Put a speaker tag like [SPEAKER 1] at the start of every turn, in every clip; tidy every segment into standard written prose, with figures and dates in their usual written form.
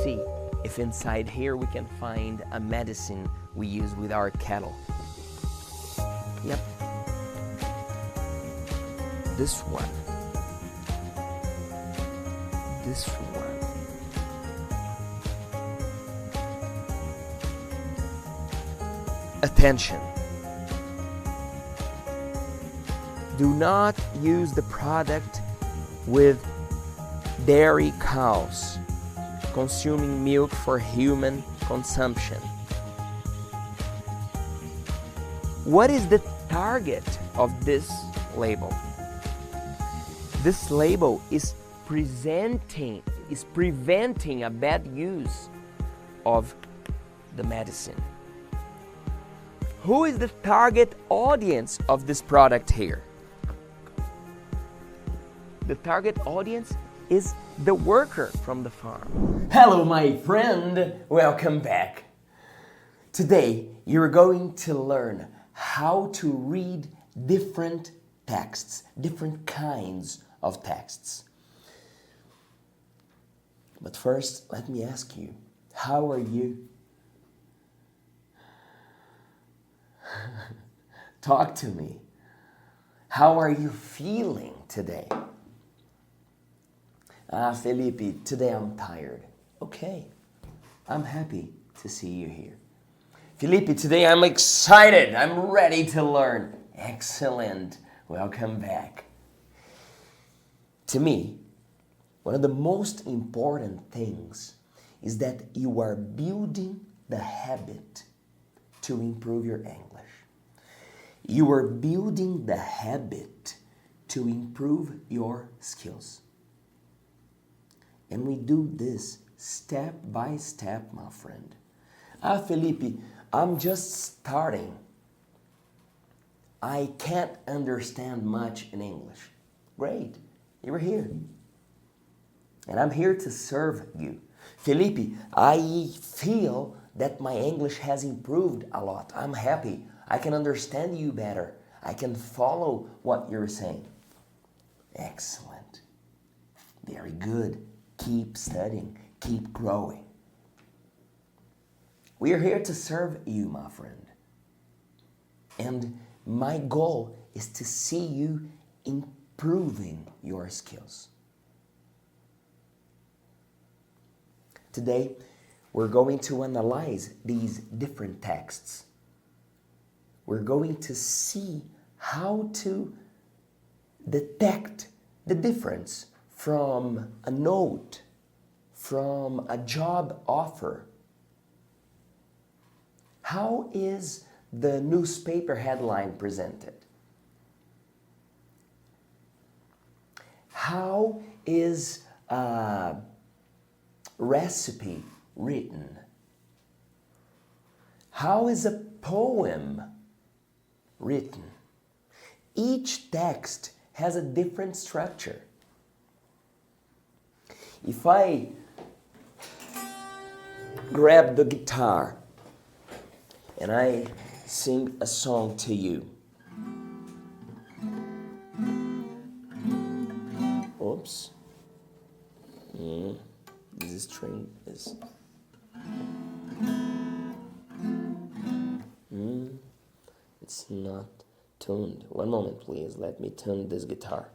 [SPEAKER 1] see if inside here we can find a medicine we use with our kettle. Yep. This one. This one. Attention. Do not use the product with dairy cows consuming milk for human consumption. What is the target of this label? This label is preventing a bad use of the medicine. Who is the target audience of this product here? The target audience is the worker from the farm. Hello, my friend. Welcome back. Today, you're going to learn how to read different texts, different kinds of texts. But first, let me ask you, how are you? Talk to me. How are you feeling today? Felipe, today I'm tired. Okay, I'm happy to see you here. Felipe, today I'm excited. I'm ready to learn. Excellent. Welcome back. To me, one of the most important things is that you are building the habit to improve your English. You are building the habit to improve your skills. And we do this step by step, my friend. Felipe, I'm just starting. I can't understand much in English. Great, you're here. And I'm here to serve you. Felipe, I feel that my English has improved a lot. I'm happy. I can understand you better. I can follow what you're saying. Excellent. Very good. Keep studying. Keep growing. We are here to serve you, my friend. And my goal is to see you improving your skills. Today, we're going to analyze these different texts. We're going to see how to detect the difference from a note, from a job offer. How is the newspaper headline presented? How is a recipe written? How is a poem written? Each text has a different structure. If I grab the guitar and I sing a song to you, oops, this string is, it's not tuned. One moment, please. Let me tune this guitar.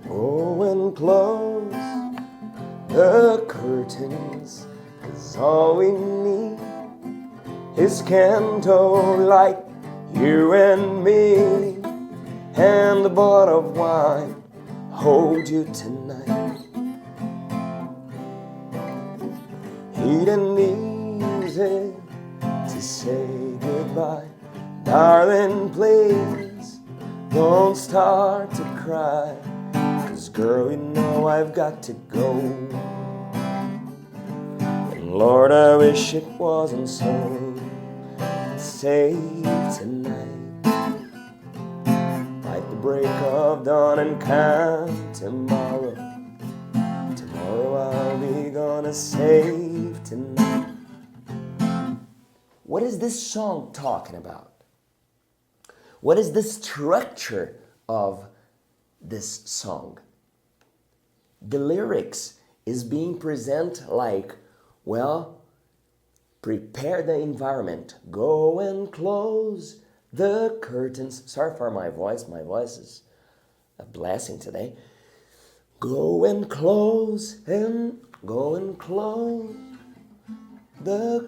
[SPEAKER 1] Oh, and close the curtains, 'cause all we need His candlelight, you and me, and the bottle of wine hold you tonight. It ain't easy to say goodbye. Darling, please don't start to cry, 'cause girl, you know I've got to go. And Lord, I wish it wasn't so. Say tonight, like the break of dawn, and come tomorrow. Tomorrow I'll be gonna save tonight. What is this song talking about? What is the structure of this song? The lyrics is being presented like, well, prepare the environment. Go and close the curtains. Sorry for my voice is a blessing today. Go and close the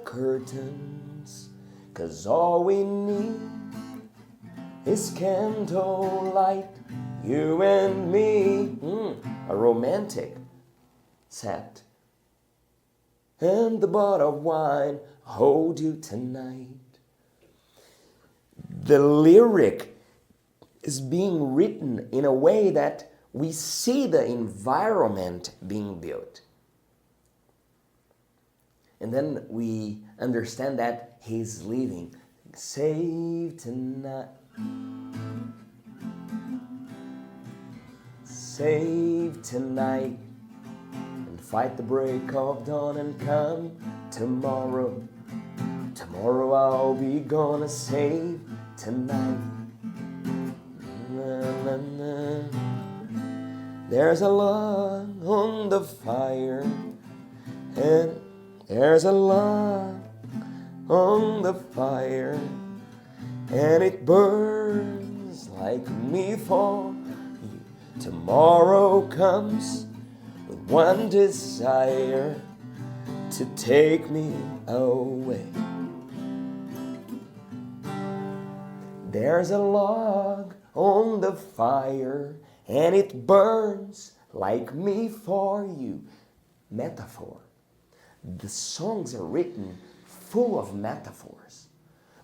[SPEAKER 1] curtains, 'cause all we need is candlelight, you and me. A romantic set. And the bottle of wine hold you tonight. The lyric is being written in a way that we see the environment being built. And then we understand that he's leaving. Save tonight. Save tonight. Fight the break of dawn and come tomorrow. Tomorrow I'll be gonna save tonight. Na, na, na. There's a log on the fire, and there's a log on the fire, and it burns like me for you. Tomorrow comes with one desire, to take me away. There's a log on the fire, and it burns like me for you. Metaphor. The songs are written full of metaphors.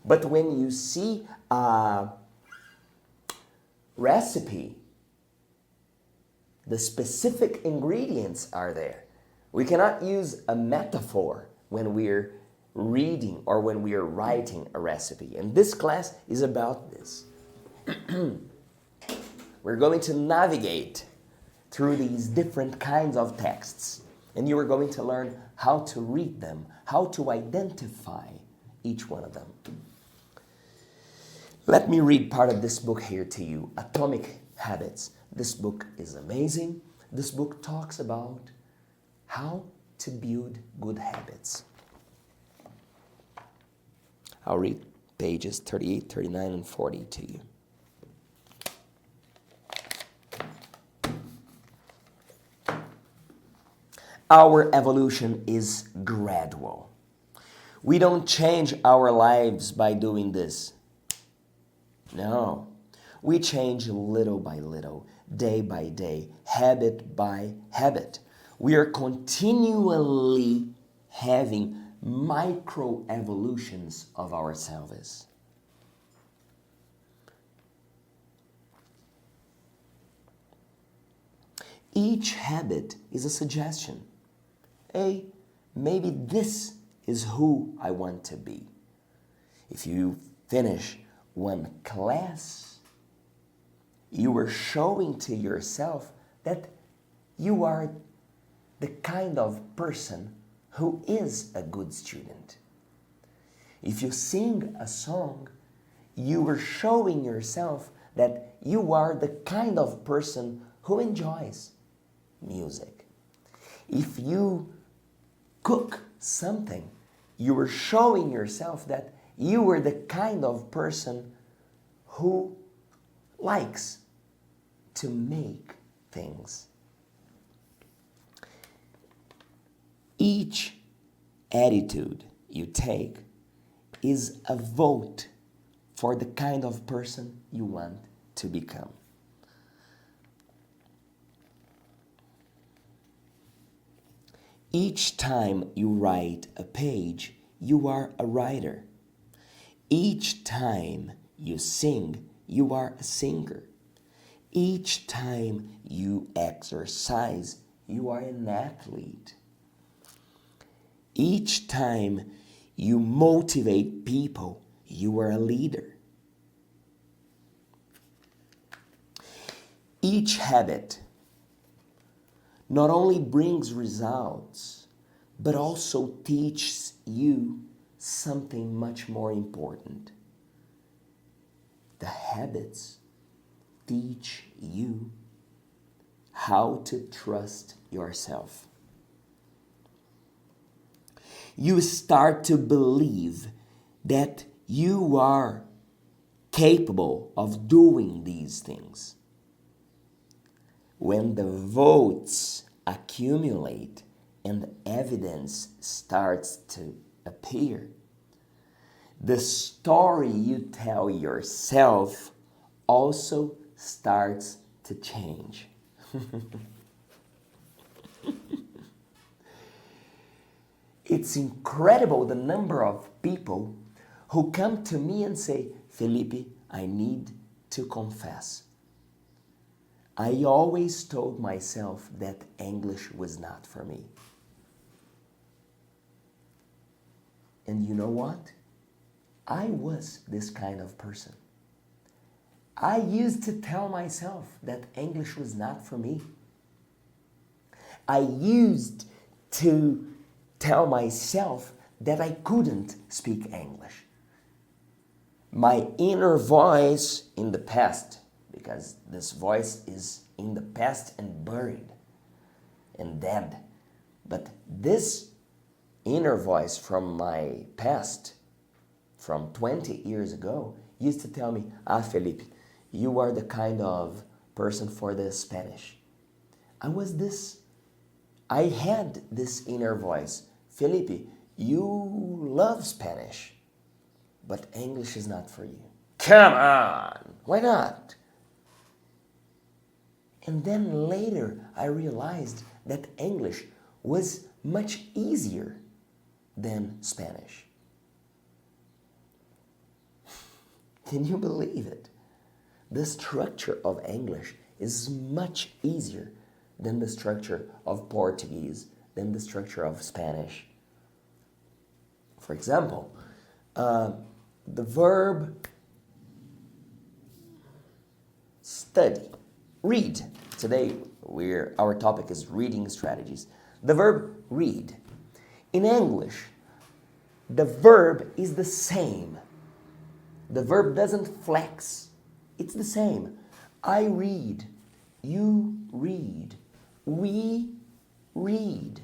[SPEAKER 1] But when you see a recipe, the specific ingredients are there. We cannot use a metaphor when we're reading or when we are writing a recipe. And this class is about this. We're going to navigate through these different kinds of texts. And you are going to learn how to read them, how to identify each one of them. Let me read part of this book here to you, Atomic Habits. This book is amazing. This book talks about how to build good habits. I'll read pages 38, 39, and 40 to you. Our evolution is gradual. We don't change our lives by doing this. No. We change little by little, day by day, habit by habit. We are continually having micro-evolutions of ourselves. Each habit is a suggestion. Hey, maybe this is who I want to be. If you finish one class, you are showing to yourself that you are the kind of person who is a good student. If you sing a song, you are showing yourself that you are the kind of person who enjoys music. If you cook something, you are showing yourself that you are the kind of person who likes to make things. Each attitude you take is a vote for the kind of person you want to become. Each time you write a page, you are a writer. Each time you sing, you are a singer. Each time you exercise, you are an athlete. Each time you motivate people, you are a leader. Each habit not only brings results, but also teaches you something much more important. The habits teach you how to trust yourself. You start to believe that you are capable of doing these things. When the votes accumulate and evidence starts to appear, the story you tell yourself also starts to change. It's incredible the number of people who come to me and say, Felipe, I need to confess. I always told myself that English was not for me. And you know what? I was this kind of person. I used to tell myself that English was not for me. I used to tell myself that I couldn't speak English. My inner voice in the past, because this voice is in the past and buried and dead, but this inner voice from my past, from 20 years ago, used to tell me, Felipe, you are the kind of person for the Spanish. I had this inner voice. Felipe, you love Spanish, but English is not for you. Come on, why not? And then later I realized that English was much easier than Spanish. Can you believe it? The structure of English is much easier than the structure of Portuguese, than the structure of Spanish. For example, the verb study, read. Today our topic is reading strategies. The verb read. In English, the verb is the same. The verb doesn't flex. It's the same. I read. You read. We read.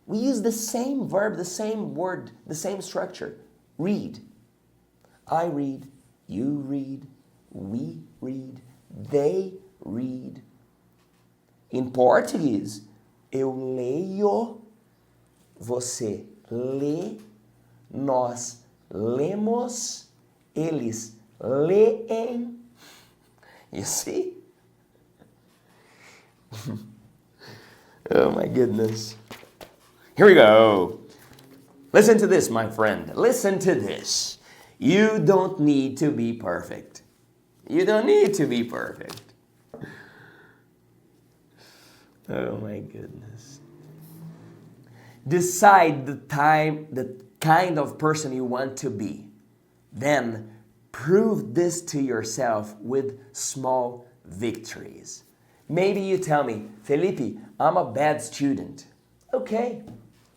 [SPEAKER 1] We use the same verb, the same word, the same structure. Read. I read. You read. We read. They read. In Português, eu leio, você lê, nós lemos, eles leem. You see? Oh my goodness. Here we go. Listen to this, my friend. Listen to this. You don't need to be perfect. You don't need to be perfect. Oh my goodness. Decide the kind of person you want to be. Then prove this to yourself with small victories. Maybe you tell me, Felipe, I'm a bad student. Okay,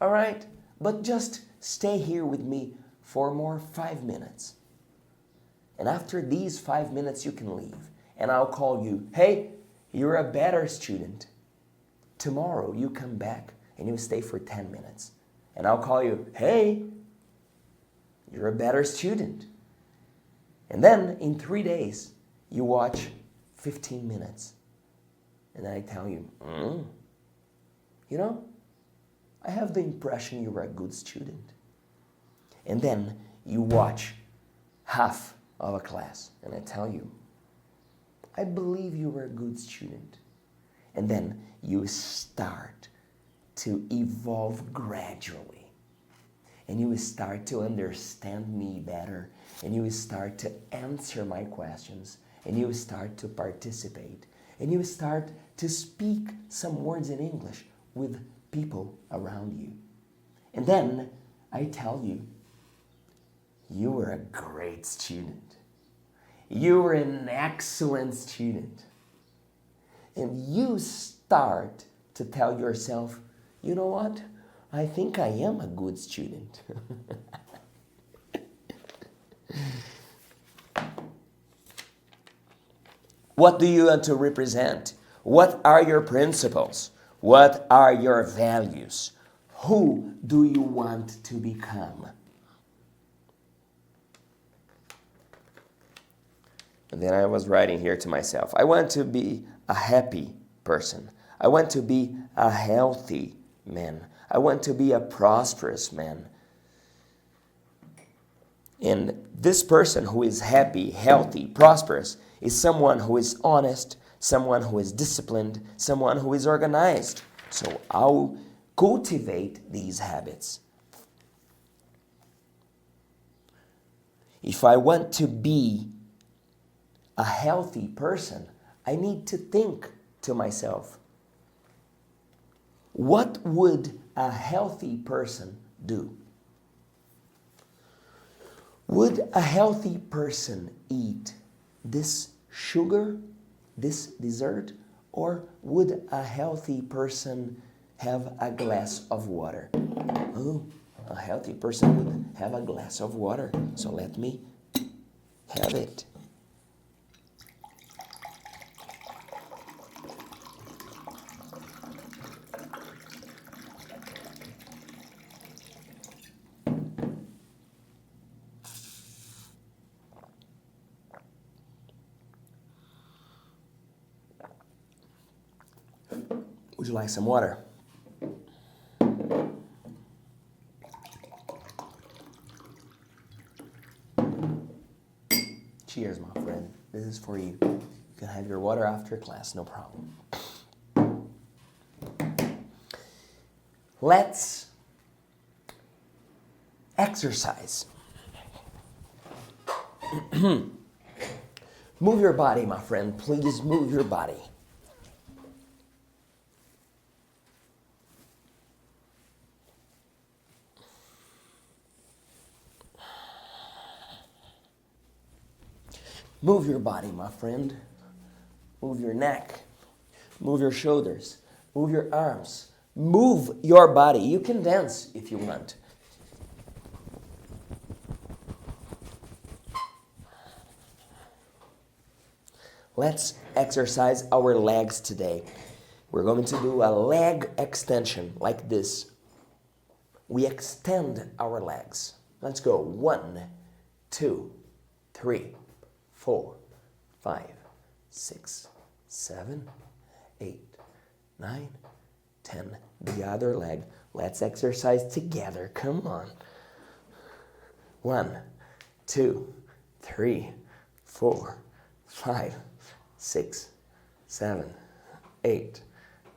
[SPEAKER 1] all right, but just stay here with me for more 5 minutes. And after these 5 minutes, you can leave. And I'll call you, hey, you're a better student. Tomorrow, you come back and you stay for 10 minutes. And I'll call you, hey, you're a better student. And then in 3 days, you watch 15 minutes. And then I tell you, you know, I have the impression you're a good student. And then you watch half of a class, and I tell you, I believe you were a good student. And then you start to evolve gradually. And you start to understand me better. And you start to answer my questions. And you start to participate. And you start to speak some words in English with people around you. And then I tell you, you were a great student. You were an excellent student. And you start to tell yourself, you know what? I think I am a good student. What do you want to represent? What are your principles? What are your values? Who do you want to become? And then I was writing here to myself, I want to be a happy person. I want to be a healthy man. I want to be a prosperous man. And this person who is happy, healthy, prosperous is someone who is honest, someone who is disciplined, someone who is organized. So I'll cultivate these habits. If I want to be a healthy person, I need to think to myself, what would a healthy person do? Would a healthy person eat this sugar, this dessert, or would a healthy person have a glass of water? Oh, a healthy person would have a glass of water. So let me have it. Would you like some water? Cheers, my friend. This is for you. You can have your water after class, no problem. Let's exercise. Move your body, my friend. Please move your body. Move your body, my friend. Move your neck. Move your shoulders. Move your arms. Move your body. You can dance if you want. Let's exercise our legs today. We're going to do a leg extension like this. We extend our legs. Let's go. 1, 2, 3, 4, 5, 6, 7, 8, 9, 10. The other leg. Let's exercise together. Come on. 1, 2, 3, 4, 5, 6, 7, 8,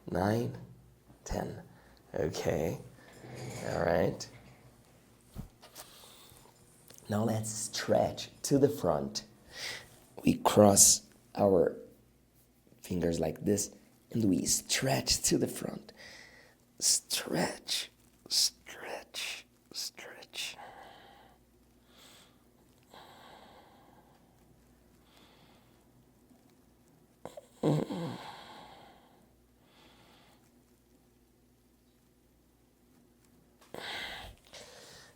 [SPEAKER 1] 9, 10. Okay. All right. Now let's stretch to the front. We cross our fingers like this and we stretch to the front. Stretch, stretch, stretch.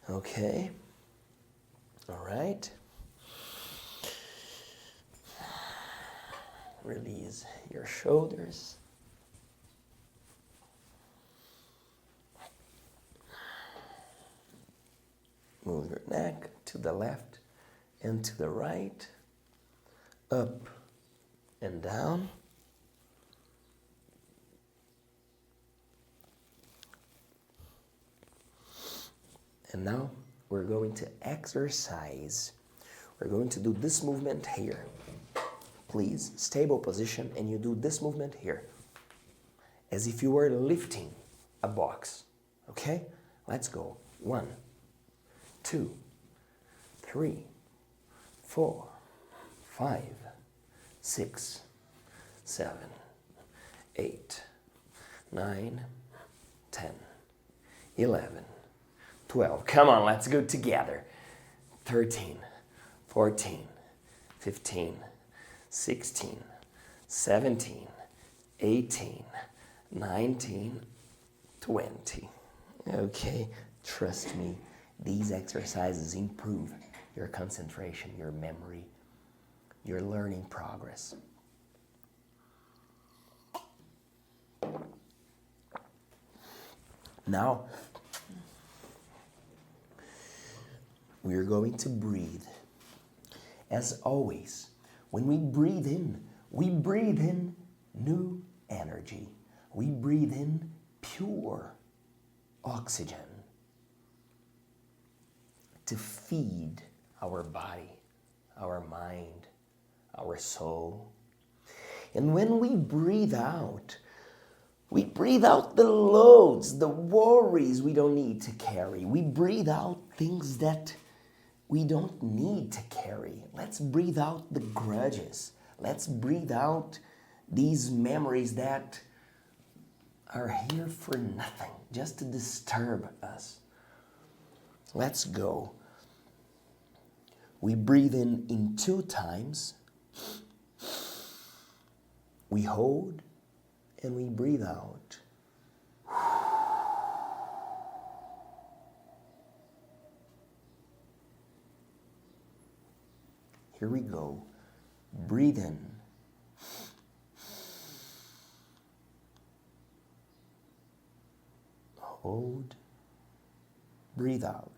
[SPEAKER 1] Okay. All right. Release your shoulders. Move your neck to the left and to the right, up and down. And now we're going to exercise. We're going to do this movement here. Please, stable position, and you do this movement here. As if you were lifting a box. Okay? Let's go. 1, 2, 3, 4, 5, 6, 7, 8, 9, 10, 11, 12. Come on, let's go together. 13, 14, 15, 16, 17, 18, 19, 20. Okay, trust me, these exercises improve your concentration, your memory, your learning progress. Now, we're going to breathe. As always, when we breathe in new energy. We breathe in pure oxygen to feed our body, our mind, our soul. And when we breathe out the loads, the worries we don't need to carry. We breathe out things that we don't need to carry. Let's breathe out the grudges. Let's breathe out these memories that are here for nothing, just to disturb us. Let's go. We breathe in 2 times. We hold and we breathe out. Here we go. Breathe in. Hold. Breathe out.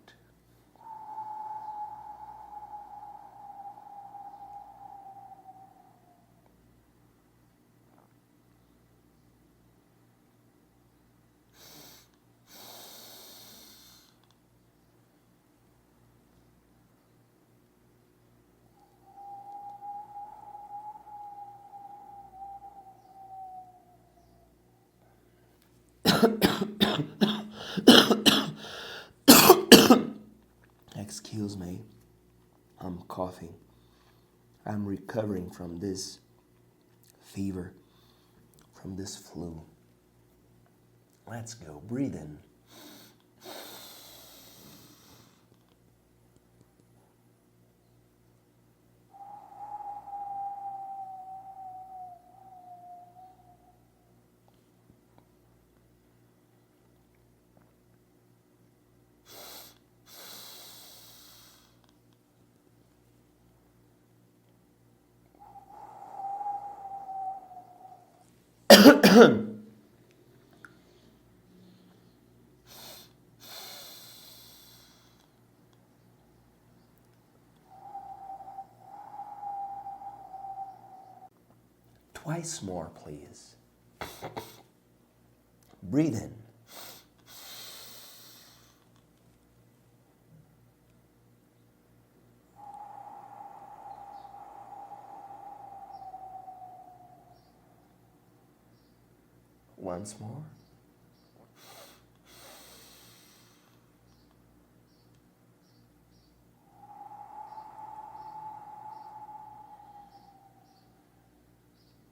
[SPEAKER 1] Excuse me, I'm coughing. I'm recovering from this fever, from this flu. Let's go. Breathe in. Twice more, please. Breathe in. Once more.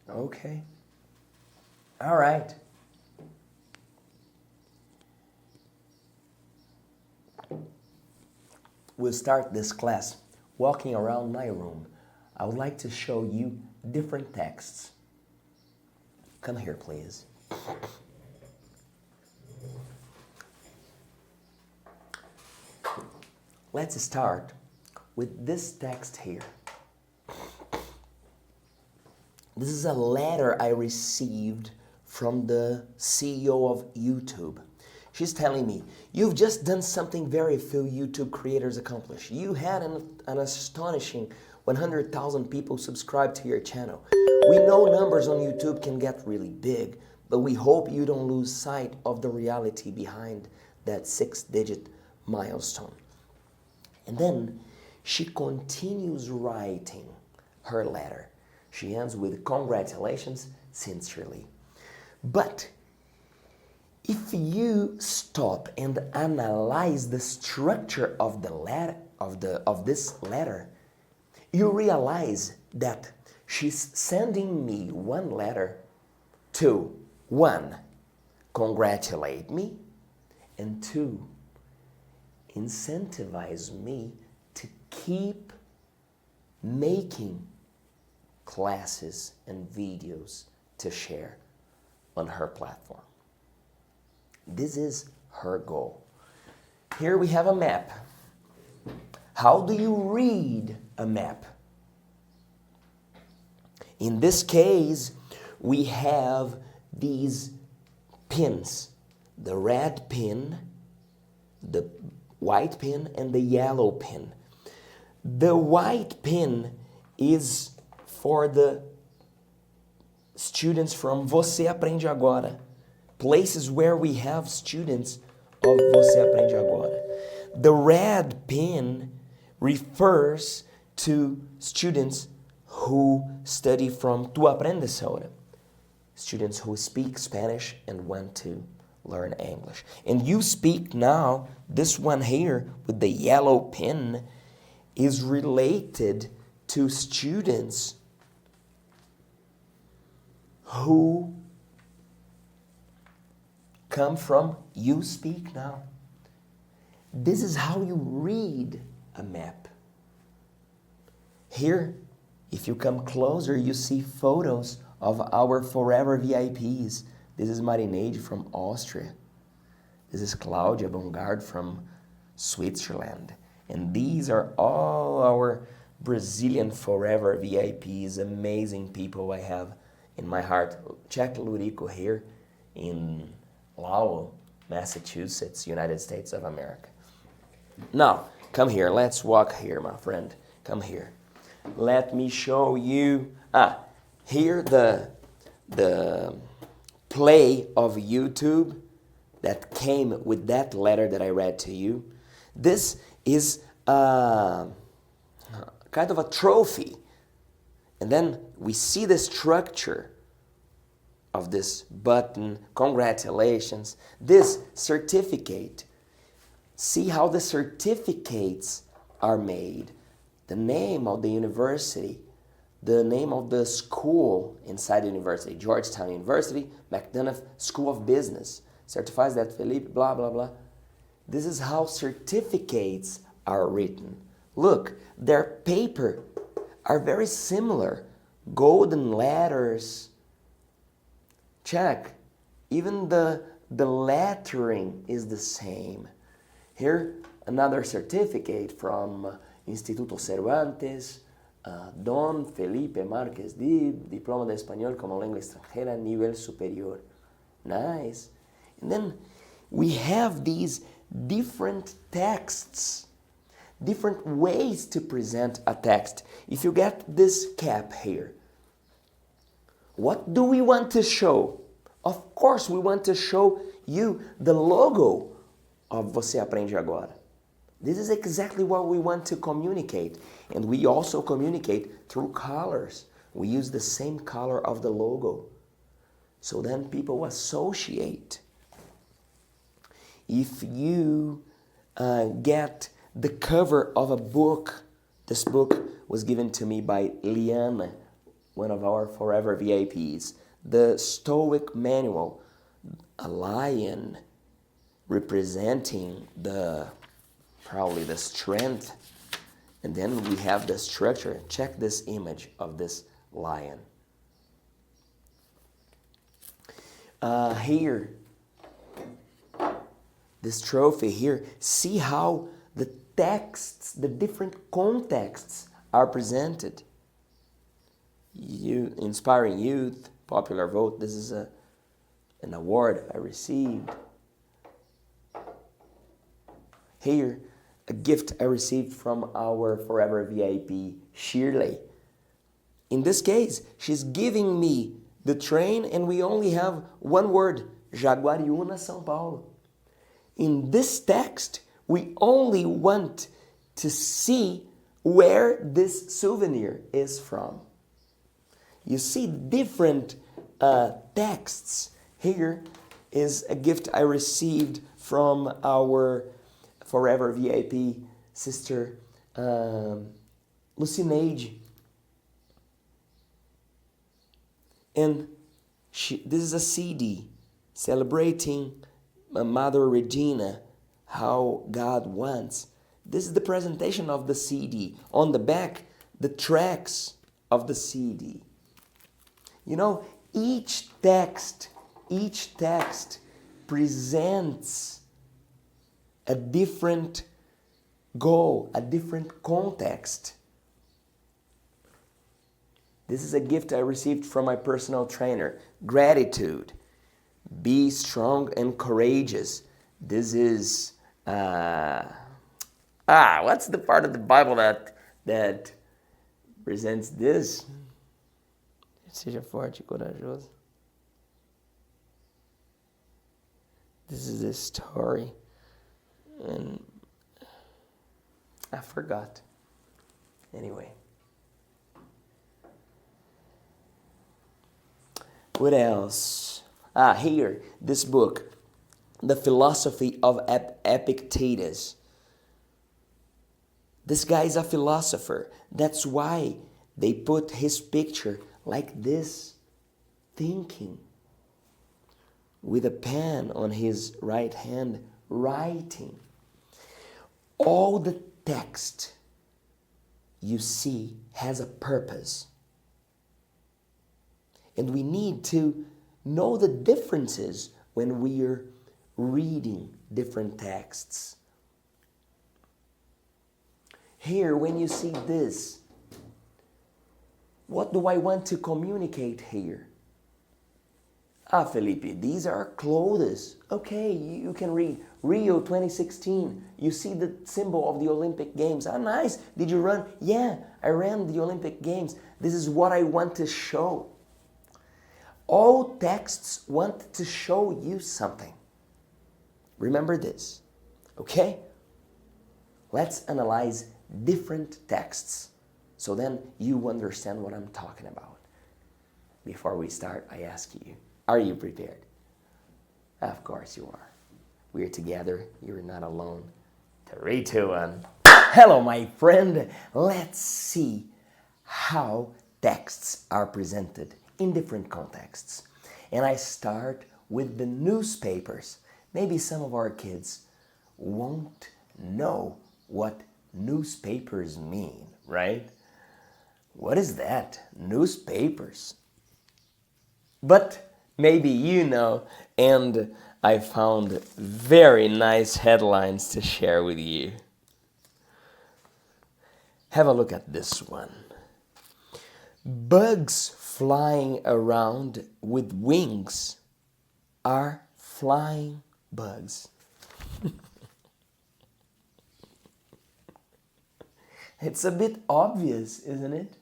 [SPEAKER 1] Okay. All right. We'll start this class walking around my room. I would like to show you different texts. Come here, please. Let's start with this text here. This is a letter I received from the CEO of YouTube. She's telling me, you've just done something very few YouTube creators accomplish. You had an astonishing 100,000 people subscribed to your channel. We know numbers on YouTube can get really big, but we hope you don't lose sight of the reality behind that 6-digit milestone. And then she continues writing her letter. She ends with congratulations, sincerely. But if you stop and analyze the structure of the letter, of this letter, you realize that she's sending me one letter to, one, congratulate me, and two, incentivize me to keep making classes and videos to share on her platform. This is her goal. Here we have a map. How do you read a map? In this case, we have these pins, the red pin, the white pin, and the yellow pin. The white pin is for the students from Você Aprende Agora, places where we have students of Você Aprende Agora. The red pin refers to students who study from Tu Aprendes Ahora, students who speak Spanish and want to learn English. And you speak now, this one here with the yellow pin is related to students who come from You Speak Now. This is how you read a map. Here, if you come closer, you see photos of our forever VIPs. This is Marineide from Austria. This is Claudia Bongard from Switzerland. And these are all our Brazilian forever VIPs, amazing people I have in my heart. Check Lurico here in Lowell, Massachusetts, United States of America. Now, come here. Let's walk here, my friend. Come here. Let me show you. Here the play of YouTube that came with that letter that I read to you. This is kind of a trophy. And then we see the structure of this button, congratulations, this certificate. See how the certificates are made. The name of the university, the name of the school inside the university, Georgetown University, McDonough School of Business, certifies that Felipe, blah, blah, blah. This is how certificates are written. Look, their paper are very similar. Golden letters. Check. Even the lettering is the same. Here, another certificate from Instituto Cervantes, Don Felipe Márquez Dib, Diploma de Español como Lengua Extranjera, Nivel Superior. Nice. And then we have these different texts, different ways to present a text. If you get this cap here, what do we want to show? Of course, we want to show you the logo of Você Aprende Agora. This is exactly what we want to communicate. And we also communicate through colors. We use the same color of the logo. So then people associate. If you get the cover of a book, this book was given to me by Liana, one of our forever VIPs. The Stoic Manual, a lion representing probably the strength. And then we have the structure. Check this image of this lion. Here, this trophy here, see how the texts, the different contexts are presented. Inspiring youth, popular vote. This is an award I received. Here, a gift I received from our forever VIP, Shirley. In this case, she's giving me the train and we only have one word, Jaguariúna, São Paulo. In this text, we only want to see where this souvenir is from. You see different texts. Here is a gift I received from our forever VIP sister, Lucinade. And this is a CD celebrating Mother Regina, how God wants. This is the presentation of the CD. On the back, the tracks of the CD. You know, each text presents a different goal, a different context. This is a gift I received from my personal trainer. Gratitude. Be strong and courageous. This is what's the part of the Bible that presents this? Seja forte e corajoso. This is a story, and I forgot. Anyway. What else? Here, this book, The Philosophy of Epictetus. This guy is a philosopher. That's why they put his picture like this, thinking, with a pen on his right hand, writing. All the text you see has a purpose. And we need to know the differences when we are reading different texts. Here, when you see this, what do I want to communicate here? Felipe, these are clothes. Okay, you can read Rio 2016. You see the symbol of the Olympic Games. Nice. Did you run? Yeah, I ran the Olympic Games. This is what I want to show. All texts want to show you something. Remember this, okay? Let's analyze different texts so then you understand what I'm talking about. Before we start, I ask you, are you prepared? Of course you are. We're together. You're not alone. 3, 2, 1. Hello, my friend. Let's see how texts are presented in different contexts. And I start with the newspapers. Maybe some of our kids won't know what newspapers mean, right? What is that? Newspapers. But maybe you know, and I found very nice headlines to share with you. Have a look at this one. Bugs flying around with wings are flying bugs. It's a bit obvious, isn't it?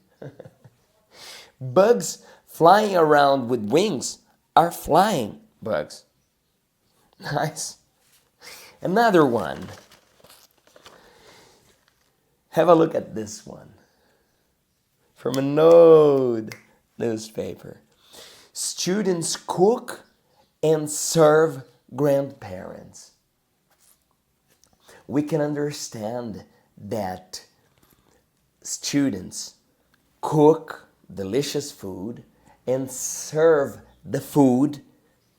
[SPEAKER 1] Bugs flying around with wings are flying bugs. Nice. Another one. Have a look at this one. From an old newspaper. Students cook and serve grandparents. We can understand that students cook delicious food and serve the food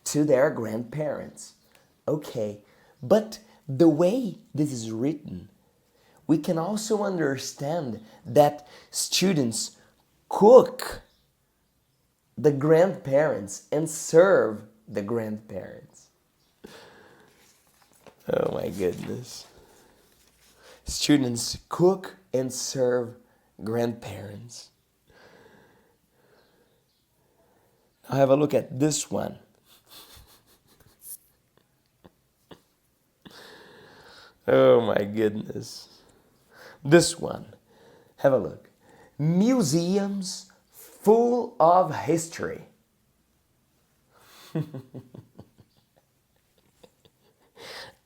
[SPEAKER 1] to their grandparents. Okay, but the way this is written, we can also understand that students cook the grandparents and serve the grandparents. Oh my goodness. Students cook and serve grandparents. Now have a look at this one. Oh my goodness. This one. Have a look. Museums full of history.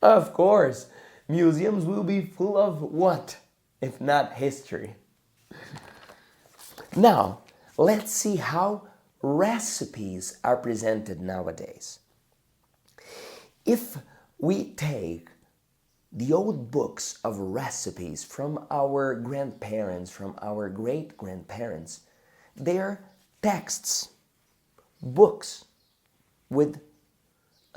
[SPEAKER 1] Of course, museums will be full of what? if not history. Now, let's see how recipes are presented nowadays. If we take the old books of recipes from our grandparents, from our great-grandparents, they're texts, books with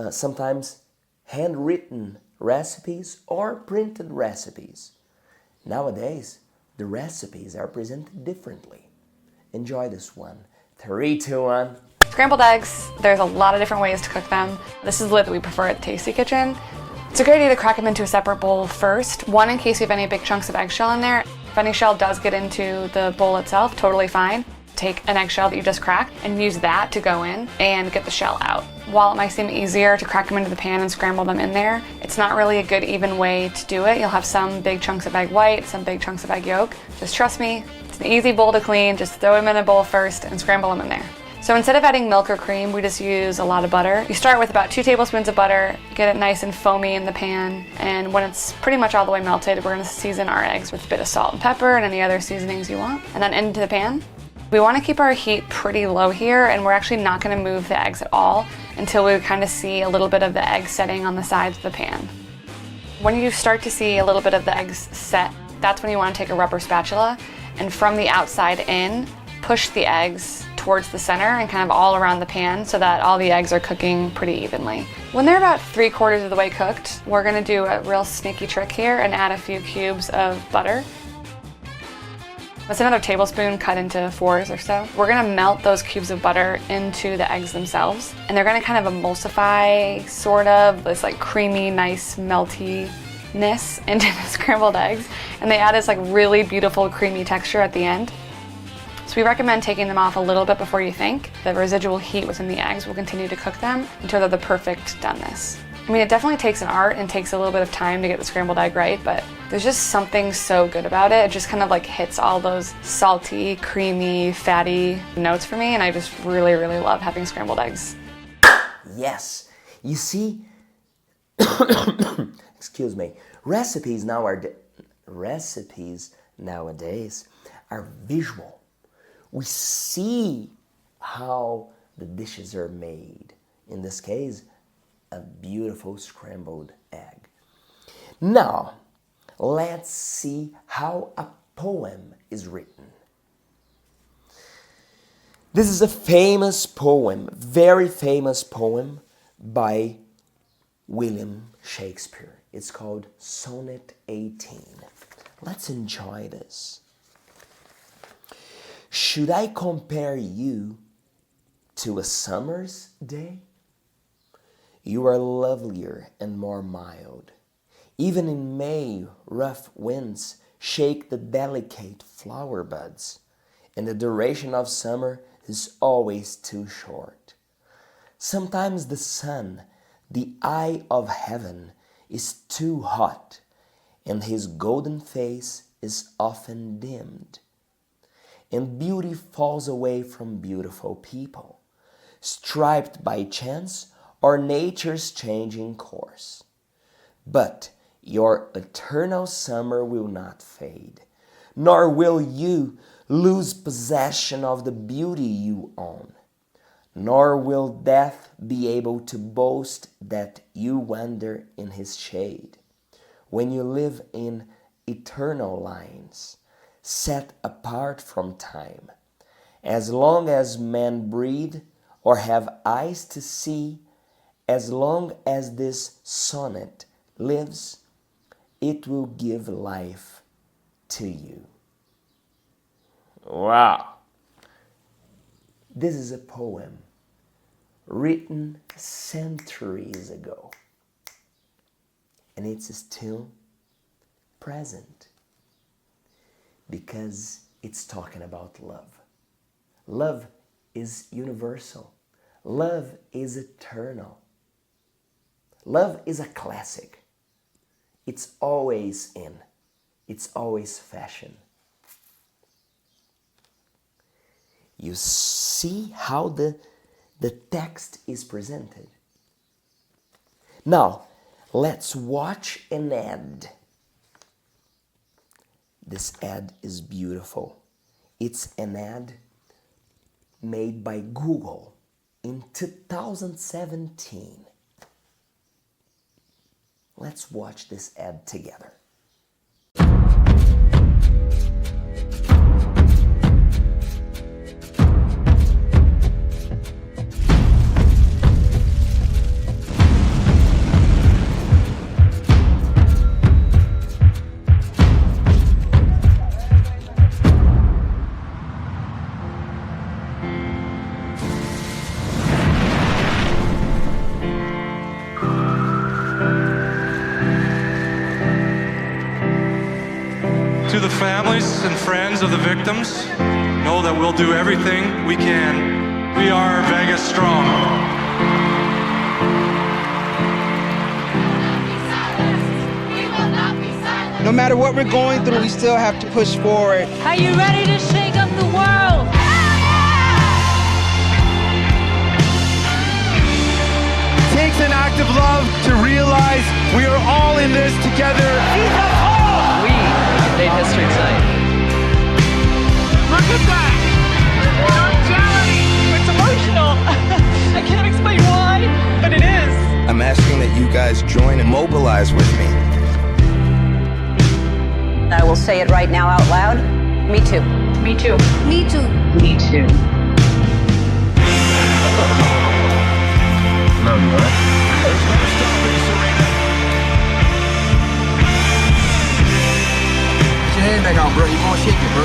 [SPEAKER 1] sometimes handwritten recipes or printed recipes. Nowadays, the recipes are presented differently. Enjoy this one. 3, 2, 1.
[SPEAKER 2] Scrambled eggs, there's a lot of different ways to cook them. This is the way that we prefer at Tasty Kitchen. It's a great idea to crack them into a separate bowl first. One, in case you have any big chunks of eggshell in there. If any shell does get into the bowl itself, totally fine. Take an eggshell that you just cracked and use that to go in and get the shell out. While it might seem easier to crack them into the pan and scramble them in there, it's not really a good even way to do it. You'll have some big chunks of egg white, some big chunks of egg yolk. Just trust me, it's an easy bowl to clean. Just throw them in a bowl first and scramble them in there. So instead of adding milk or cream, we just use a lot of butter. You start with about 2 tablespoons of butter, get it nice and foamy in the pan, and when it's pretty much all the way melted, we're gonna season our eggs with a bit of salt and pepper and any other seasonings you want, and then into the pan. We wanna keep our heat pretty low here, and we're actually not gonna move the eggs at all until we kind of see a little bit of the egg setting on the sides of the pan. When you start to see a little bit of the eggs set, that's when you wanna take a rubber spatula, and from the outside in, push the eggs towards the center and kind of all around the pan so that all the eggs are cooking pretty evenly. When they're about 3/4 of the way cooked, we're gonna do a real sneaky trick here and add a few cubes of butter. That's another tablespoon cut into 4s or so. We're gonna melt those cubes of butter into the eggs themselves, and they're gonna kind of emulsify sort of this like creamy, nice, meltiness into the scrambled eggs, and they add this like really beautiful creamy texture at the end. So we recommend taking them off a little bit before you think. The residual heat within the eggs will continue to cook them until they're the perfect doneness. I mean, it definitely takes an art and takes a little bit of time to get the scrambled egg right, but there's just something so good about it. It just kind of like hits all those salty, creamy, fatty notes for me, and I just really, really love having scrambled eggs.
[SPEAKER 1] Yes, you see, excuse me, recipes nowadays are visual. We see how the dishes are made. In this case, a beautiful scrambled egg. Now, let's see how a poem is written. This is a famous poem, very famous poem by William Shakespeare. It's called Sonnet 18. Let's enjoy this. Should I compare you to a summer's day? You are lovelier and more mild. Even in May, rough winds shake the delicate flower buds, and the duration of summer is always too short. Sometimes the sun, the eye of heaven, is too hot, and his golden face is often dimmed. And beauty falls away from beautiful people, striped by chance or nature's changing course. But your eternal summer will not fade, nor will you lose possession of the beauty you own, nor will death be able to boast that you wander in his shade, when you live in eternal lines, set apart from time. As long as men breathe or have eyes to see, as long as this sonnet lives, it will give life to you. Wow! This is a poem written centuries ago, and it's still present because it's talking about love. Love is universal. Love is eternal. Love is a classic. It's always in. It's always fashion. You see how the text is presented. Now, let's watch and add This ad is beautiful. It's an ad made by Google in 2017. Let's watch this ad together.
[SPEAKER 3] To the families and friends of the victims, know that we'll do everything we can. We are Vegas strong.
[SPEAKER 4] No matter what we're going through, we still have to push forward.
[SPEAKER 5] Are you ready to shake up the world?
[SPEAKER 4] It takes an act of love to realize we are all in this together.
[SPEAKER 6] We made history tonight.
[SPEAKER 5] Look at that! It's emotional. I can't explain why, but it is.
[SPEAKER 7] I'm asking that you guys join and mobilize with me.
[SPEAKER 8] I will say it right now out loud. Me too.
[SPEAKER 5] Me too.
[SPEAKER 8] Me too.
[SPEAKER 5] Me too.
[SPEAKER 7] Love you, right?
[SPEAKER 4] Put your hand back out, bro. You gonna shake it, bro.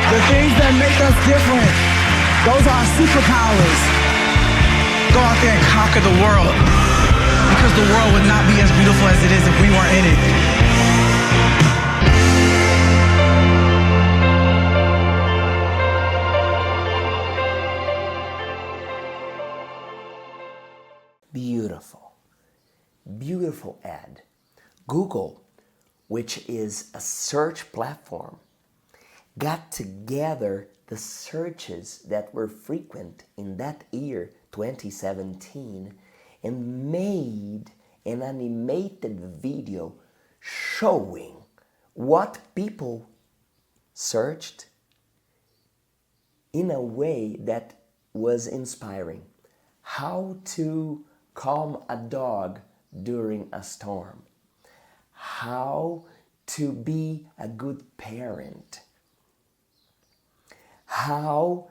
[SPEAKER 4] The things that make us different, those are our superpowers. Go out there and conquer the world. Because the world would not be as beautiful as it is if we weren't in it.
[SPEAKER 1] Beautiful. Beautiful ad. Google, which is a search platform, got together the searches that were frequent in that year, 2017, and made an animated video showing what people searched in a way that was inspiring. How to calm a dog during a storm. How to be a good parent. How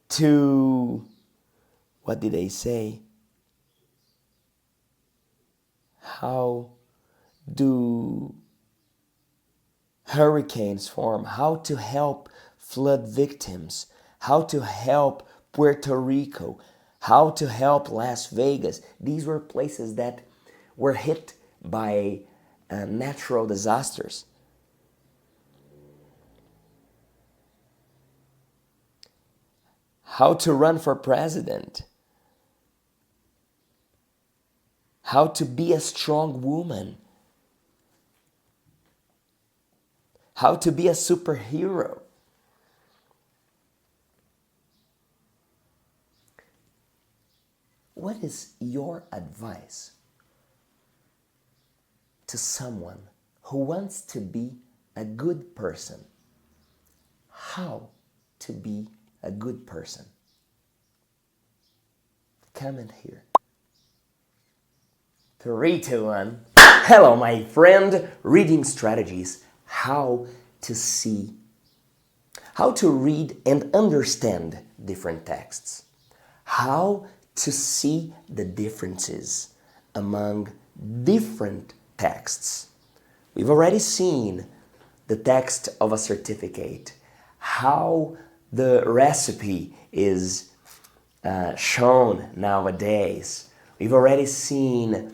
[SPEAKER 1] to, what did they say? How do hurricanes form? How to help flood victims? How to help Puerto Rico? How to help Las Vegas? These were places that were hit by natural disasters. How to run for president. How to be a strong woman. How to be a superhero. What is your advice to someone who wants to be a good person? How to be a good person? Comment here. 3, 2, 1. Hello, my friend. Reading strategies. How to see. How to read and understand different texts. How to see the differences among different texts. We've already seen the text of a certificate, how the recipe is shown nowadays. We've already seen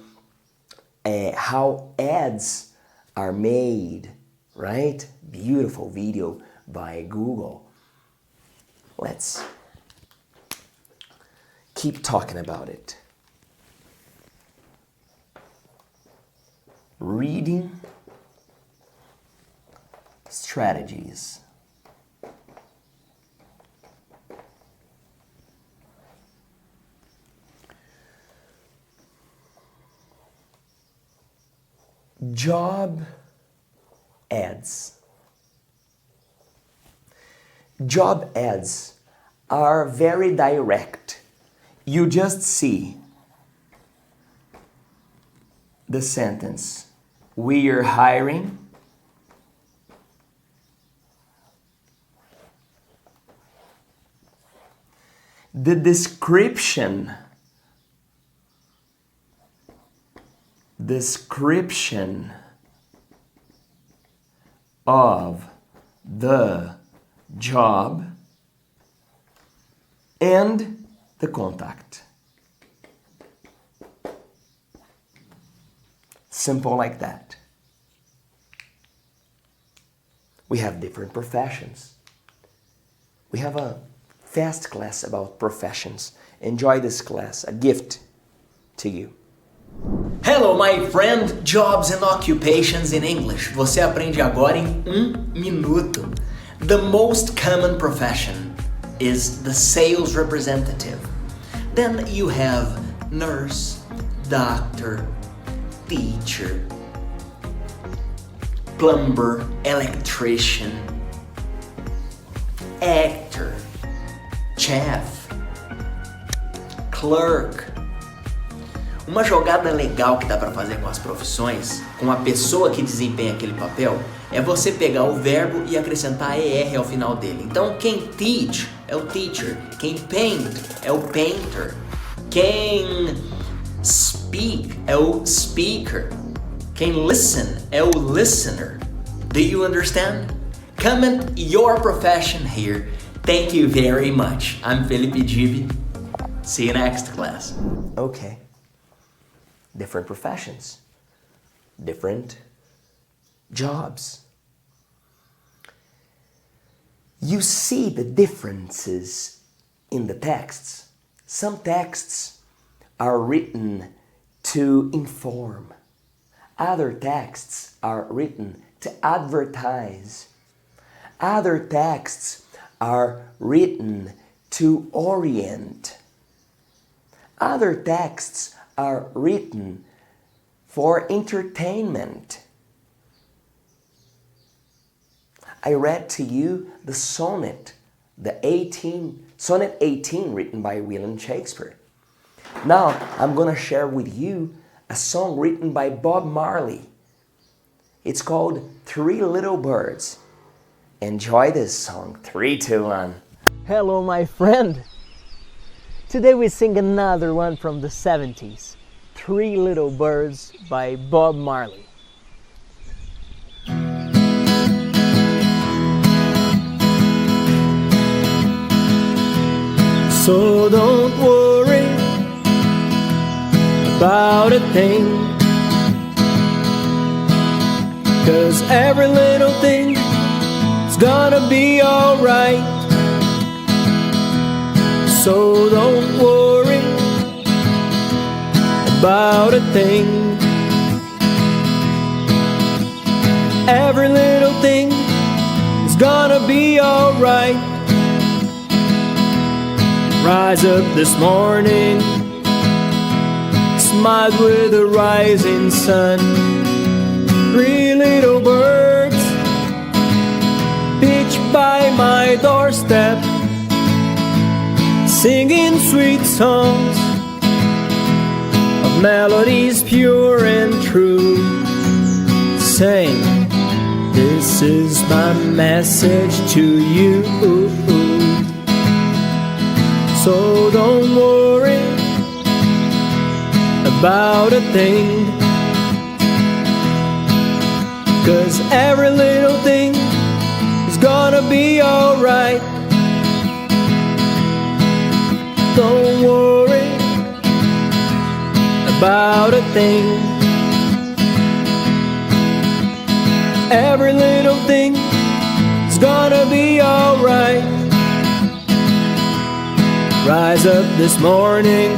[SPEAKER 1] how ads are made, right? Beautiful video by Google. Let's keep talking about it. Reading strategies. job ads. Job ads are very direct. You just see the sentence, we are hiring. The description of the job and the contact. Simple like that. We have different professions. We have a fast class about professions. Enjoy this class, a gift to you. Hello, my friend! Jobs and occupations in English. Você aprende agora em 1 minuto. The most common profession is the sales representative. Then you have nurse, doctor, teacher, plumber, electrician, actor, chef, clerk. Uma jogada legal que dá para fazer com as profissões, com a pessoa que desempenha aquele papel, é você pegar o verbo e acrescentar ER ao final dele. Então, quem teach é o teacher, quem paint é o painter, quem speak é o speaker, quem listen é o listener. Do you understand? Comment your profession here. Thank you very much. I'm Felipe Gibi. See you next class. Okay. Different professions, different jobs. You see the differences in the texts. Some texts are written to inform. Other texts are written to advertise. Other texts are written to orient. Other texts are written for entertainment. I read to you the sonnet, Sonnet 18 written by William Shakespeare. Now I'm gonna share with you a song written by Bob Marley. It's called Three Little Birds. Enjoy this song. 3, 2, 1.
[SPEAKER 9] Hello, my friend. Today we sing another one from the 70s, Three Little Birds by Bob Marley. So don't worry about a thing, 'cause every little thing is gonna be alright. So don't worry about a thing. Every little thing is gonna be alright. Rise up this morning, smiled with the rising sun. 3 little birds pitched by my doorstep, singing sweet songs of melodies pure and true, saying, this is my message to you. So don't worry about a thing, 'cause every little thing is gonna be alright. Don't worry about a thing. Every little thing is gonna be alright. Rise up this morning,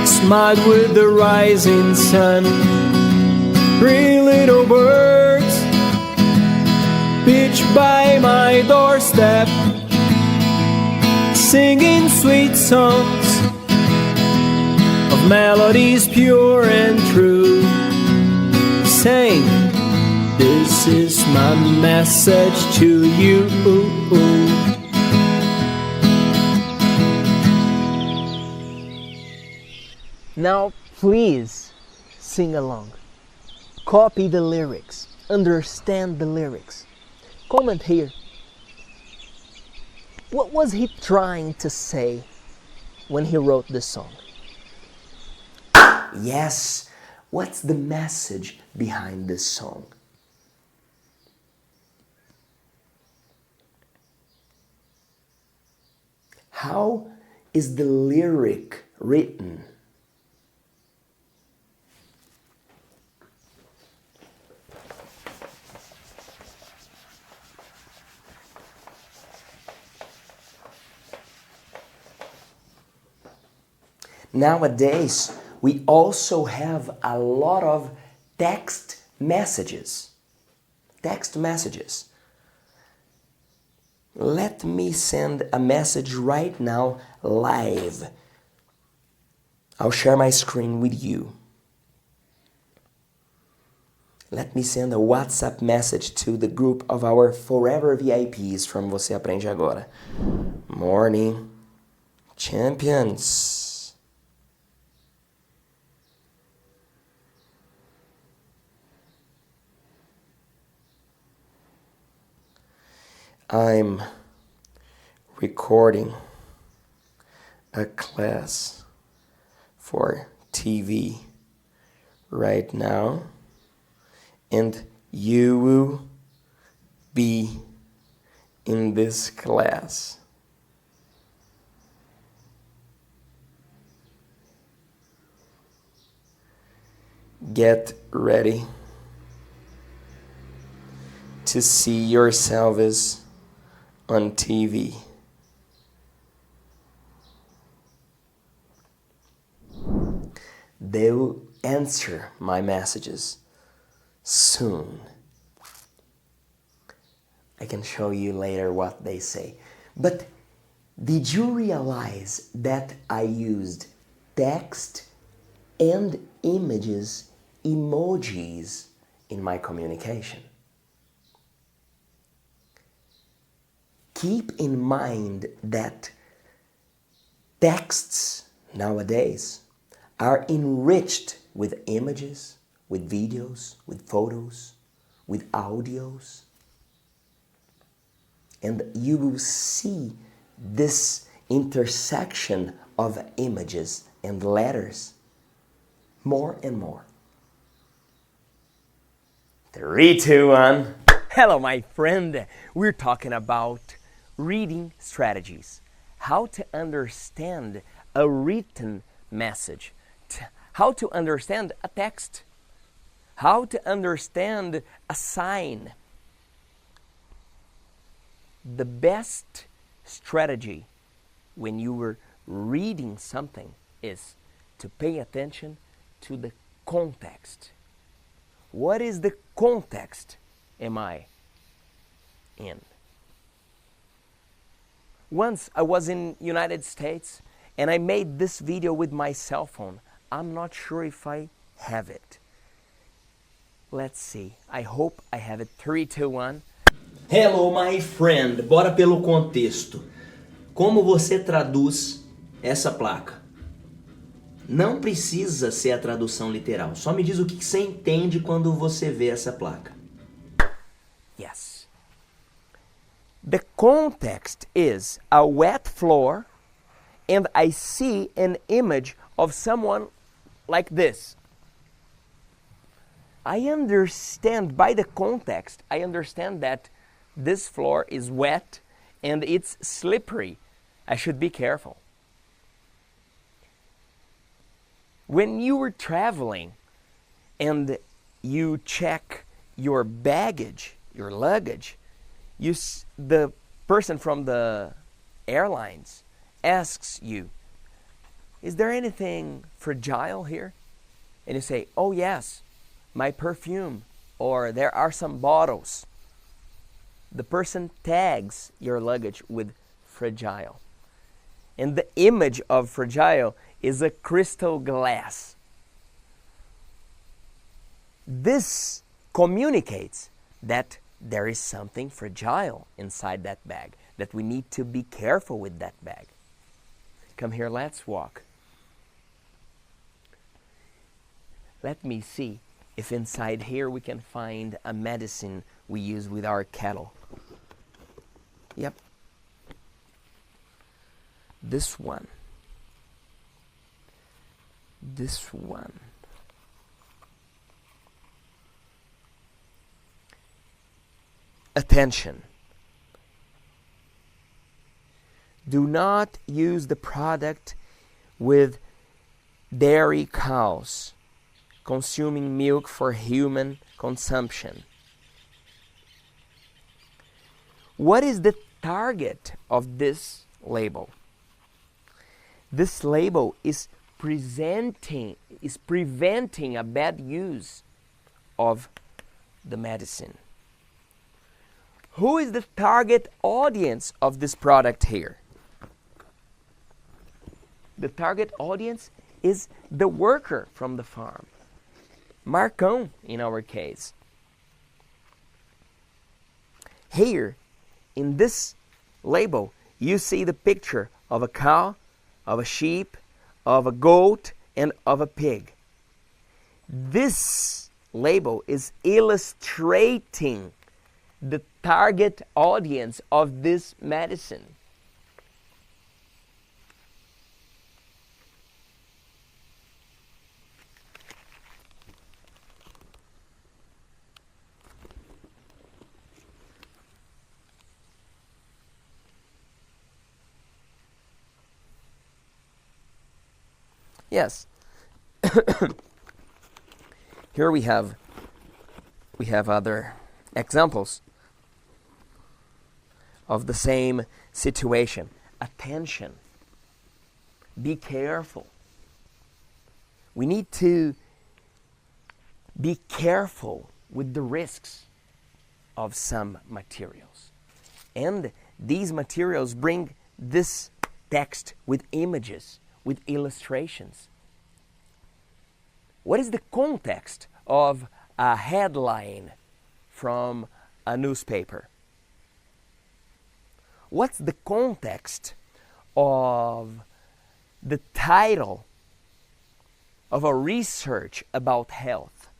[SPEAKER 9] smiled with the rising sun. 3 little birds pitched by my doorstep, singing sweet songs of melodies pure and true, sang, this is my message to you. Now please sing along. Copy the lyrics. Understand the lyrics. Comment here. What was he trying to say when he wrote this song?
[SPEAKER 1] Yes, what's the message behind this song? How is the lyric written? Nowadays, we also have a lot of text messages. Text messages. Let me send a message right now live. I'll share my screen with you. Let me send a WhatsApp message to the group of our forever VIPs from Você Aprende Agora. Morning, champions. I'm recording a class for TV right now, and you will be in this class. Get ready to see yourselves on TV. They'll answer my messages soon. I can show you later what they say. But did you realize that I used text and images, emojis, in my communication? Keep in mind that texts nowadays are enriched with images, with videos, with photos, with audios. And you will see this intersection of images and letters more and more. 3, 2, 1.
[SPEAKER 9] Hello, my friend. We're talking about reading strategies. How to understand a written message. How to understand a text. How to understand a sign. The best strategy when you were reading something is to pay attention to the context. What is the context am I in? Once I was in United States and I made this video with my cell phone. I'm not sure if I have it. Let's see. I hope I have it. 3, 2, 1.
[SPEAKER 1] Hello, my friend. Bora pelo contexto. Como você traduz essa placa? Não precisa ser a tradução literal. Só me diz o que você entende quando você vê essa placa.
[SPEAKER 9] Yes. The context is a wet floor and I see an image of someone like this. I understand by the context, I understand that this floor is wet and it's slippery. I should be careful. When you were traveling and you check your baggage, your luggage, the person from the airlines asks you, is there anything fragile here? And you say, oh yes, my perfume, or there are some bottles. The person tags your luggage with fragile. And the image of fragile is a crystal glass. this communicates that there is something fragile inside that bag, that we need to be careful with that bag. Come here, let's walk. Let me see if inside here we can find a medicine we use with our kettle. Yep. This one. This one. Attention. Do not use the product with dairy cows consuming milk for human consumption. What is the target of this label? This label is preventing a bad use of the medicine. Who is the target audience of this product here? The target audience is the worker from the farm. Marcão, in our case. Here, in this label, you see the picture of a cow, of a sheep, of a goat, and of a pig. This label is illustrating the target audience of this medicine. Yes. Here we have other examples of the same situation. Attention. Be careful. We need to be careful with the risks of some materials. And these materials bring this text with images, with illustrations. What is the context of a headline from a newspaper? What's the context of the title of a research about health?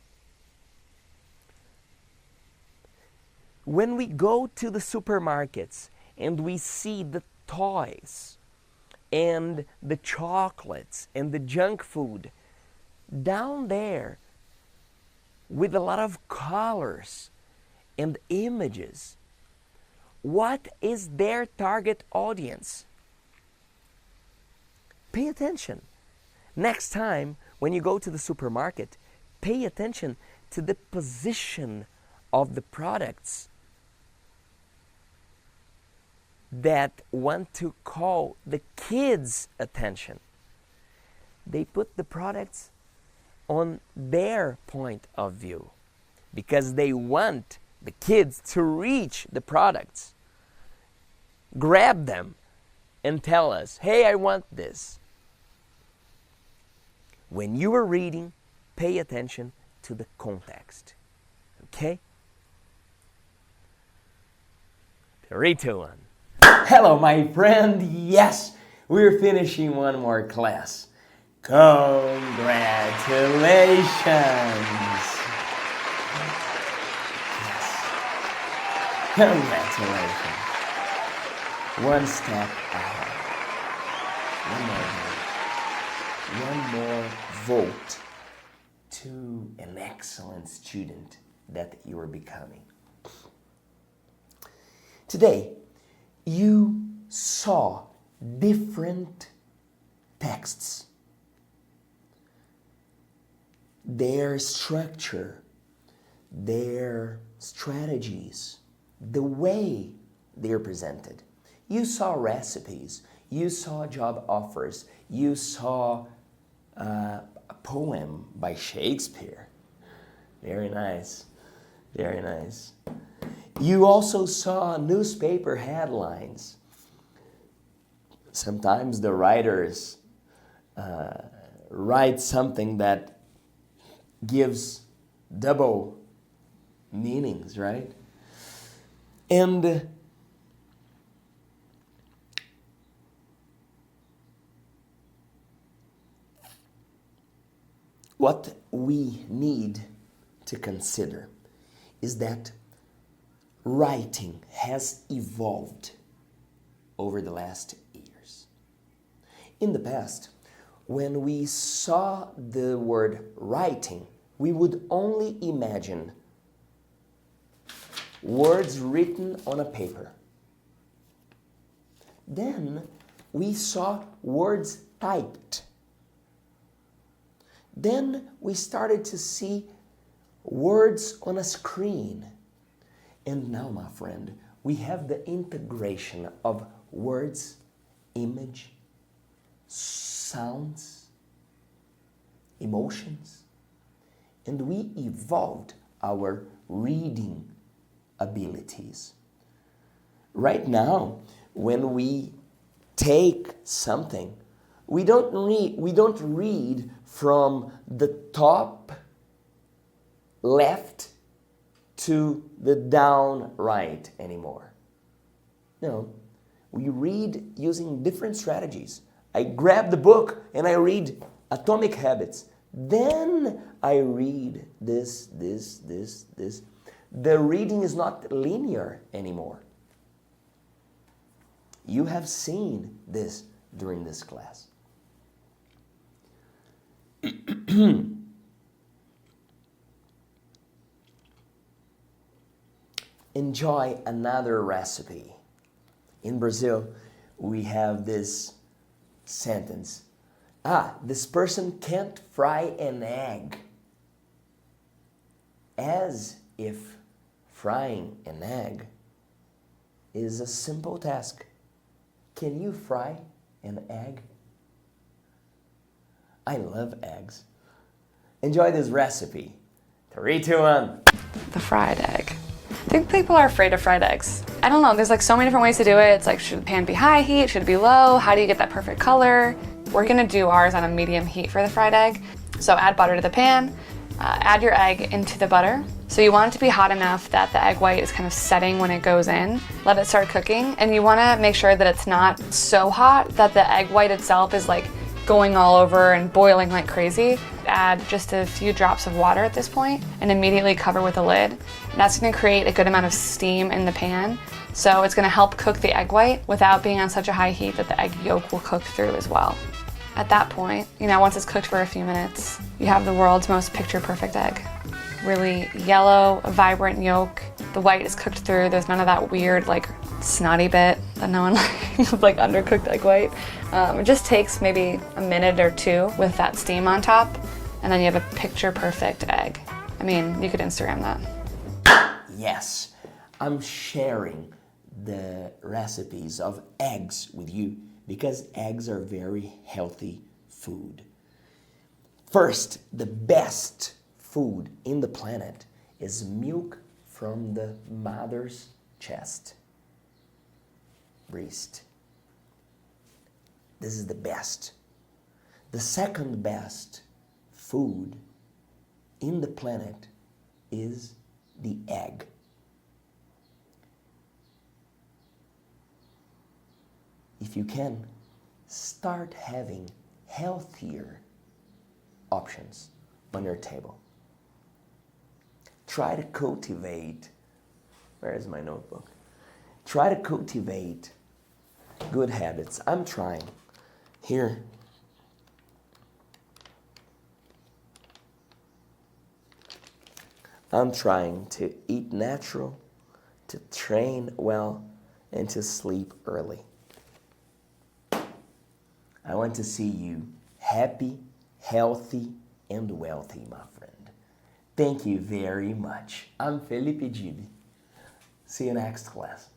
[SPEAKER 9] When we go to the supermarkets and we see the toys and the chocolates and the junk food down there with a lot of colors and images, what is their target audience? Pay attention. Next time when you go to the supermarket, pay attention to the position of the products that want to call the kids' attention. They put the products on their point of view because they want the kids to reach the products, grab them, and tell us, hey, I want this. When you are reading, pay attention to the context. Okay? 3, 2, 1.
[SPEAKER 1] Hello, my friend. Yes, we're finishing one more class. Congratulations. Yes. Congratulations. One step ahead. One more vote to an excellent student that you are becoming. Today, you saw different texts, their structure, their strategies, the way they're presented. You saw recipes, you saw job offers, you saw a poem by Shakespeare. Very nice, very nice. You also saw newspaper headlines. Sometimes the writers write something that gives double meanings, right? And what we need to consider is that writing has evolved over the last years. In the past, when we saw the word writing, we would only imagine words written on a paper. Then we saw words typed. Then we started to see words on a screen. And now, my friend, we have the integration of words, image, sounds, emotions, and we evolved our reading abilities. Right now, when we take something, we don't read from the top left to the down right anymore. No, we read using different strategies. I grab the book and I read Atomic Habits. Then I read this. The reading is not linear anymore. You have seen this during this class. Enjoy another recipe. In Brazil, we have this sentence. This person can't fry an egg. As if frying an egg is a simple task. Can you fry an egg? I love eggs. Enjoy this recipe. 3, 2, 1.
[SPEAKER 2] The fried egg. I think people are afraid of fried eggs. I don't know, there's like so many different ways to do it. It's like, should the pan be high heat? Should it be low? How do you get that perfect color? We're gonna do ours on a medium heat for the fried egg. So add butter to the pan, add your egg into the butter. So you want it to be hot enough that the egg white is kind of setting when it goes in. Let it start cooking, and you wanna make sure that it's not so hot that the egg white itself is like going all over and boiling like crazy. Add just a few drops of water at this point and immediately cover with a lid. And that's gonna create a good amount of steam in the pan. So it's gonna help cook the egg white without being on such a high heat that the egg yolk will cook through as well. At that point, once it's cooked for a few minutes, you have the world's most picture-perfect egg. Really yellow, vibrant yolk. The white is cooked through. There's none of that weird, like, snotty bit that no one likes, like undercooked egg white. It just takes maybe a minute or two with that steam on top, and then you have a picture-perfect egg. I mean, you could Instagram that.
[SPEAKER 1] Yes, I'm sharing the recipes of eggs with you because eggs are very healthy food. First, the best food in the planet is milk from the mother's chest, breast. This is the best. The second best food in the planet is the egg. If you can, start having healthier options on your table. Try to cultivate, where is my notebook? Try to cultivate good habits. I'm trying. Here. I'm trying to eat natural, to train well, and to sleep early. I want to see you happy, healthy, and wealthy, my friend. Thank you very much. I'm Felipe Gibi. See you next class.